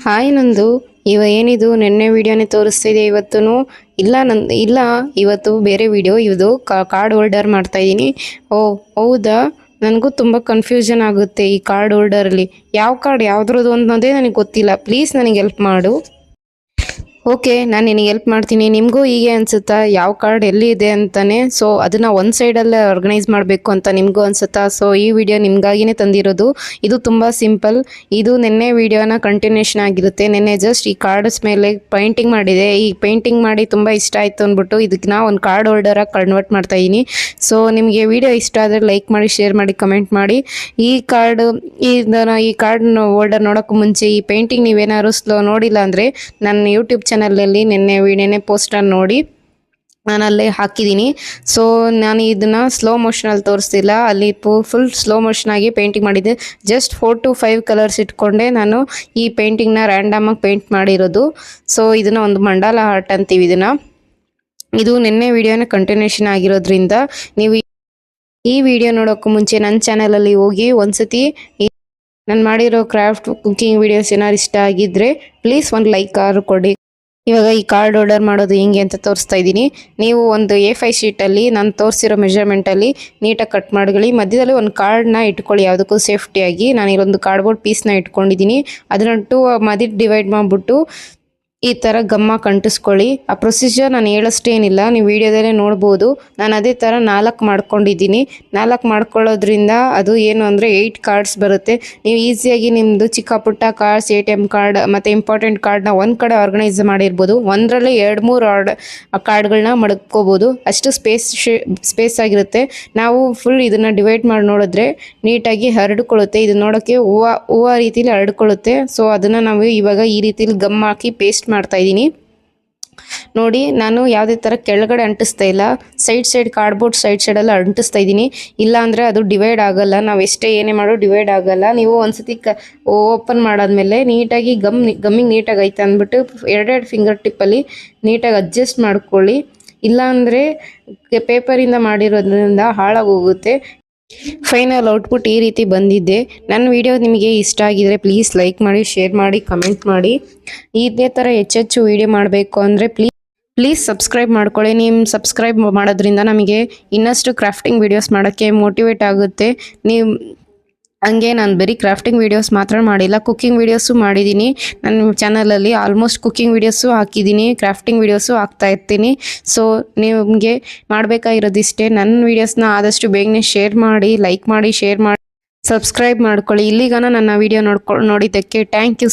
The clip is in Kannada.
ಹಾಯ್ ನಂದು ಏನಿದು ನೆನ್ನೆ ವಿಡಿಯೋನೇ ತೋರಿಸ್ತಿದೆ ಇವತ್ತು ಇಲ್ಲ ಇವತ್ತು ಬೇರೆ ವಿಡಿಯೋ ಇದು ಕಾರ್ಡ್ ಹೋಲ್ಡರ್ ಮಾಡ್ತಾ ಇದ್ದೀನಿ. ಓ ಹೌದಾ, ನನಗೂ ತುಂಬ ಕನ್ಫ್ಯೂಷನ್ ಆಗುತ್ತೆ ಈ ಕಾರ್ಡ್ ಹೋಲ್ಡರಲ್ಲಿ ಯಾವ ಕಾರ್ಡ್ ಯಾವ್ದ್ರದ್ದು ಅನ್ನೋದೇ ನನಗೆ ಗೊತ್ತಿಲ್ಲ. ಪ್ಲೀಸ್ ನನಗೆ ಹೆಲ್ಪ್ ಮಾಡು. ಓಕೆ, ನಾನು ನಿನಗೆ ಹೆಲ್ಪ್ ಮಾಡ್ತೀನಿ. ನಿಮಗೂ ಹೀಗೆ ಅನಿಸುತ್ತಾ ಯಾವ ಕಾರ್ಡ್ ಎಲ್ಲಿ ಇದೆ ಅಂತಾನೆ? ಸೊ ಅದನ್ನು ಒಂದು ಸೈಡಲ್ಲೇ ಆರ್ಗನೈಸ್ ಮಾಡಬೇಕು ಅಂತ ನಿಮಗೂ ಅನಿಸುತ್ತಾ? ಸೊ ಈ ವಿಡಿಯೋ ನಿಮಗಾಗಿನೇ ತಂದಿರೋದು. ಇದು ತುಂಬ ಸಿಂಪಲ್. ಇದು ನಿನ್ನೆ ವಿಡಿಯೋನ ಕಂಟಿನ್ಯೂಷನ್ ಆಗಿರುತ್ತೆ. ನಿನ್ನೆ ಜಸ್ಟ್ ಈ ಕಾರ್ಡ್ಸ್ ಮೇಲೆ ಪೇಂಟಿಂಗ್ ಮಾಡಿದೆ. ಈ ಪೇಂಟಿಂಗ್ ಮಾಡಿ ತುಂಬ ಇಷ್ಟ ಆಯಿತು ಅಂದ್ಬಿಟ್ಟು ಇದಕ್ಕೆ ನಾವು ಒಂದು ಕಾರ್ಡ್ ಹೋಲ್ಡರಾಗಿ ಕನ್ವರ್ಟ್ ಮಾಡ್ತಾಯಿದ್ದೀನಿ. ಸೊ ನಿಮಗೆ ವಿಡಿಯೋ ಇಷ್ಟ ಆದರೆ ಲೈಕ್ ಮಾಡಿ, ಶೇರ್ ಮಾಡಿ, ಕಮೆಂಟ್ ಮಾಡಿ. ಈ ಕಾರ್ಡ್ ಹೋಲ್ಡರ್ ನೋಡೋಕ್ಕೂ ಮುಂಚೆ ಈ ಪೇಂಟಿಂಗ್ ನೀವೇನಾದ್ರು ನೋಡಿಲ್ಲ ಅಂದರೆ ನನ್ನ ಯೂಟ್ಯೂಬ್ ಚಾನಲಲ್ಲಿ ನಿನ್ನೆ ಪೋಸ್ಟರ್ ನೋಡಿ ನಾನು ಅಲ್ಲೇ ಹಾಕಿದ್ದೀನಿ. ಸೊ ನಾನು ಇದನ್ನು ಸ್ಲೋ ಮೋಷನಲ್ಲಿ ತೋರಿಸ್ತಿಲ್ಲ, ಅಲ್ಲಿ ಫುಲ್ ಸ್ಲೋ ಮೋಷನಾಗಿ ಪೇಂಟಿಂಗ್ ಮಾಡಿದ್ದೆ. ಜಸ್ಟ್ 4 to 5 ಕಲರ್ಸ್ ಇಟ್ಕೊಂಡೆ ನಾನು ಈ ಪೇಂಟಿಂಗ್ನ ರ್ಯಾಂಡಮಾಗಿ ಪೇಂಟ್ ಮಾಡಿರೋದು. ಸೊ ಇದನ್ನು ಒಂದು ಮಂಡಲ ಆರ್ಟ್ ಅಂತೀವಿ. ಇದು ನಿನ್ನೆ ವಿಡಿಯೋನ ಕಂಟಿನ್ಯೂಷನ್ ಆಗಿರೋದ್ರಿಂದ ನೀವು ಈ ವಿಡಿಯೋ ನೋಡೋಕ್ಕೂ ಮುಂಚೆ ನನ್ನ ಚಾನಲಲ್ಲಿ ಹೋಗಿ ಒಂದ್ಸತಿ ನಾನು ಮಾಡಿರೋ ಕ್ರಾಫ್ಟ್ ಕುಕಿಂಗ್ ವಿಡಿಯೋಸ್ ಏನಾದ್ರು ಇಷ್ಟ ಆಗಿದ್ದರೆ ಪ್ಲೀಸ್ ಒಂದು ಲೈಕ್ ಆರು ಕೊಡಿ. ಇವಾಗ ಈ ಕಾರ್ಡ್ ಆರ್ಡರ್ ಮಾಡೋದು ಹೆಂಗೆ ಅಂತ ತೋರಿಸ್ತಾ ಇದ್ದೀನಿ. ನೀವು ಒಂದು A5 ಶೀಟಲ್ಲಿ ನಾನು ತೋರಿಸಿರೋ ಮೆಜರ್ಮೆಂಟಲ್ಲಿ ನೀಟಾಗಿ ಕಟ್ ಮಾಡ್ಕೊಳ್ಳಿ. ಮಧ್ಯದಲ್ಲಿ ಒಂದು ಕಾರ್ಡ್ನ ಇಟ್ಕೊಳ್ಳಿ, ಯಾವುದಕ್ಕೂ ಸೇಫ್ಟಿಯಾಗಿ. ನಾನು ಇಲ್ಲೊಂದು ಕಾರ್ಡ್ಬೋರ್ಡ್ ಪೀಸ್ನ ಇಟ್ಕೊಂಡಿದ್ದೀನಿ. ಅದನ್ನ ಮಧ್ಯೆ ಡಿವೈಡ್ ಮಾಡಿಬಿಟ್ಟು ಈ ಥರ ಗಮ್ಮ ಕಂಟಿಸ್ಕೊಳ್ಳಿ. ಆ ಪ್ರೊಸೀಜರ್ ನಾನು ಹೇಳೋಷ್ಟೇನಿಲ್ಲ, ನೀವು ವಿಡಿಯೋದಲ್ಲೇ ನೋಡ್ಬೋದು. ನಾನು ಅದೇ ಥರ 4 ಮಾಡ್ಕೊಂಡಿದ್ದೀನಿ. 4 ಮಾಡ್ಕೊಳ್ಳೋದ್ರಿಂದ ಅದು ಏನು ಅಂದರೆ 8 ಕಾರ್ಡ್ಸ್ ಬರುತ್ತೆ. ನೀವು ಈಸಿಯಾಗಿ ನಿಮ್ಮದು ಚಿಕ್ಕ ಪುಟ್ಟ ಕಾರ್ಡ್ಸ್, ATM ಕಾರ್ಡ್ ಮತ್ತು ಇಂಪಾರ್ಟೆಂಟ್ ಕಾರ್ಡ್ನ ಒಂದು ಕಡೆ ಆರ್ಗನೈಸ್ ಮಾಡಿರ್ಬೋದು. ಒಂದರಲ್ಲೇ 2-3 ಕಾರ್ಡ್ಗಳನ್ನ ಮಡ್ಕೋಬೋದು. ಅಷ್ಟು ಸ್ಪೇಸ್ ಆಗಿರುತ್ತೆ. ನಾವು ಫುಲ್ ಇದನ್ನು ಡಿವೈಡ್ ಮಾಡಿ ನೋಡಿದ್ರೆ ನೀಟಾಗಿ ಹರಡ್ಕೊಳ್ಳುತ್ತೆ. ಇದು ನೋಡೋಕ್ಕೆ ಹೂವು ರೀತಿಲಿ ಹರಡ್ಕೊಳ್ಳುತ್ತೆ. ಸೊ ಅದನ್ನು ನಾವು ಇವಾಗ ಈ ರೀತಿಲಿ ಗಮ್ ಹಾಕಿ ಪೇಸ್ಟ್ ಮಾಡ್ತಾ ಇದ್ದೀನಿ. ನೋಡಿ, ನಾನು ಯಾವುದೇ ಥರ ಕೆಳಗಡೆ ಅಂಟಿಸ್ತಾ ಇಲ್ಲ, ಸೈಡ್ ಕಾರ್ಡ್ಬೋರ್ಡ್ ಸೈಡೆಲ್ಲ ಅಂಟಿಸ್ತಾ ಇದ್ದೀನಿ. ಇಲ್ಲ ಅಂದರೆ ಅದು ಡಿವೈಡ್ ಆಗಲ್ಲ. ನಾವು ಎಷ್ಟೇ ಏನೇ ಮಾಡೋ ಡಿವೈಡ್ ಆಗಲ್ಲ. ನೀವು ಒಂದ್ಸತಿ ಓಪನ್ ಮಾಡಾದ್ಮೇಲೆ ನೀಟಾಗಿ ಗಮ್ಮಿಂಗ್ ನೀಟಾಗಿ ಐತೆ ಅಂದ್ಬಿಟ್ಟು 2 ಫಿಂಗರ್ ಟಿಪ್ಪಲ್ಲಿ ನೀಟಾಗಿ ಅಡ್ಜಸ್ಟ್ ಮಾಡ್ಕೊಳ್ಳಿ. ಇಲ್ಲಾಂದರೆ ಪೇಪರಿಂದ ಮಾಡಿರೋದ್ರಿಂದ ಹಾಳಾಗೋಗುತ್ತೆ. ಫೈನಲ್ ಔಟ್ಪುಟ್ ಈ ರೀತಿ ಬಂದಿದೆ. ನನ್ನ ವಿಡಿಯೋ ನಿಮಗೆ ಇಷ್ಟ ಆಗಿದರೆ ಪ್ಲೀಸ್ ಲೈಕ್ ಮಾಡಿ, ಶೇರ್ ಮಾಡಿ, ಕಮೆಂಟ್ ಮಾಡಿ. ಇದೇ ಥರ ಹೆಚ್ಚೆಚ್ಚು ವಿಡಿಯೋ ಮಾಡಬೇಕು ಅಂದರೆ ಪ್ಲೀಸ್ ಸಬ್ಸ್ಕ್ರೈಬ್ ಮಾಡ್ಕೊಳ್ಳಿ. ನೀವು ಸಬ್ಸ್ಕ್ರೈಬ್ ಮಾಡೋದ್ರಿಂದ ನಮಗೆ ಇನ್ನಷ್ಟು ಕ್ರಾಫ್ಟಿಂಗ್ ವೀಡಿಯೋಸ್ ಮಾಡೋಕ್ಕೆ ಮೋಟಿವೇಟ್ ಆಗುತ್ತೆ. ಹಂಗೆ ನಾನು ಬರೀ ಕ್ರಾಫ್ಟಿಂಗ್ ವೀಡಿಯೋಸ್ ಮಾತ್ರ ಮಾಡಿಲ್ಲ, ಕುಕ್ಕಿಂಗ್ ವೀಡಿಯೋಸು ಮಾಡಿದ್ದೀನಿ. ನನ್ನ ಚಾನಲಲ್ಲಿ ಆಲ್ಮೋಸ್ಟ್ ಕುಕ್ಕಿಂಗ್ ವೀಡಿಯೋಸು ಹಾಕಿದ್ದೀನಿ, ಕ್ರಾಫ್ಟಿಂಗ್ ವೀಡಿಯೋಸು ಹಾಕ್ತಾ ಇರ್ತೀನಿ. ಸೊ ನಿಮಗೆ ಮಾಡಬೇಕಾಗಿರೋದಿಷ್ಟೇ, ನನ್ನ ವೀಡಿಯೋಸ್ನ ಆದಷ್ಟು ಬೇಗನೆ ಶೇರ್ ಮಾಡಿ, ಲೈಕ್ ಮಾಡಿ, ಶೇರ್ ಮಾಡಿ, ಸಬ್ಸ್ಕ್ರೈಬ್ ಮಾಡ್ಕೊಳ್ಳಿ. ಇಲ್ಲಿಗನ ನನ್ನ ವೀಡಿಯೋ ನೋಡಿದ್ದಕ್ಕೆ ಥ್ಯಾಂಕ್ ಯು.